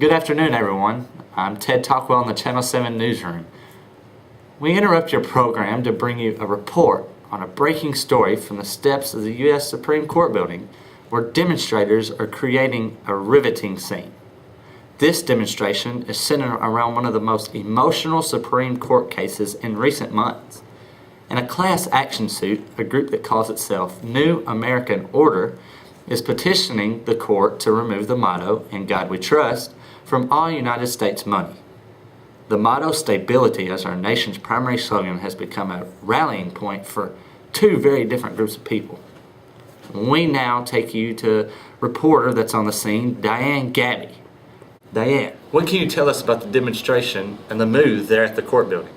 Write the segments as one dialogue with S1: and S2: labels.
S1: Good afternoon, everyone. I'm Ted Talkwell in the Channel 7 newsroom. We interrupt your program to bring you a report on a breaking story from the steps of the U.S. Supreme Court building where demonstrators are creating a riveting scene. This demonstration is centered around one of the most emotional Supreme Court cases in recent months. In a class action suit, a group that calls itself New American Order is petitioning the court to remove the motto, "In God We Trust," from all United States money. The motto, stability, as our nation's primary slogan, has become a rallying point for two very different groups of people. We now take you to a reporter that's on the scene, Diane Gabby. Diane, what can you tell us about the demonstration and the move there at the court building?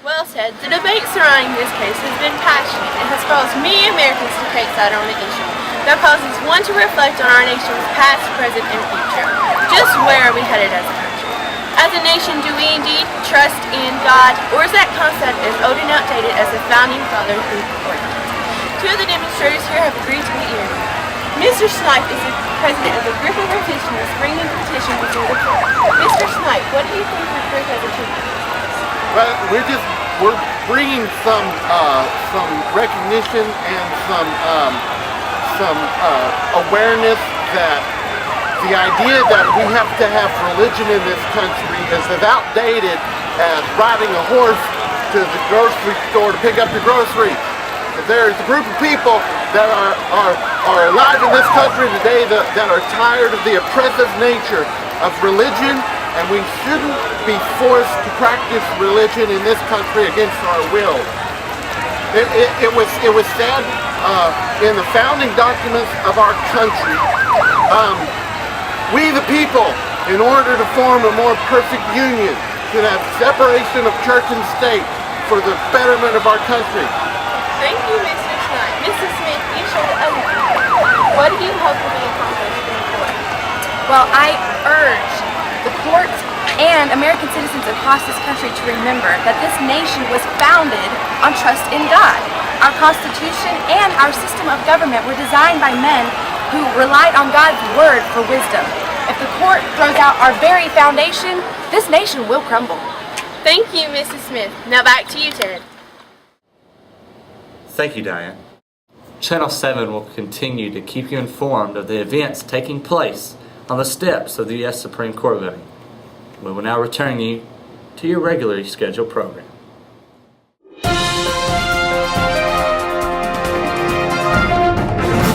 S2: Well, Ted, the debate surrounding this case has been passionate and has caused many Americans to take side on the issue. That causes one to reflect on our nation's past, present, and future. Just where are we headed as a country? As a nation, do we indeed trust in God, or is that concept as old and outdated as the founding fathers who supported it? Two of the demonstrators here have agreed to be interviewed. Mr. Snipe is the president of a group of petitioners bringing the petition before the court. Mr. Snipe, what do you think your group has achieved?
S3: Well, we're bringing some recognition and some awareness that the idea that we have to have religion in this country is as outdated as riding a horse to the grocery store to pick up your groceries. There's a group of people that are alive in this country today that are tired of the oppressive nature of religion, and we shouldn't be forced to practice religion in this country against our will. It was said in the founding documents of our country, we the people, in order to form a more perfect union, should have separation of church and state for the betterment of our country.
S2: Thank you, Mr. Snipe. Mrs. Smith, you showed other people. What do you hope will be accomplished in court?
S4: Well, I urge the court and American citizens across this country to remember that this nation was founded on trust in God. Our Constitution and our system of government were designed by men who relied on God's word for wisdom. If the court throws out our very foundation, this nation will crumble.
S2: Thank you, Mrs. Smith. Now back to you, Ted.
S1: Thank you, Diane. Channel 7 will continue to keep you informed of the events taking place on the steps of the U.S. Supreme Court building. We will now return you to your regularly scheduled program.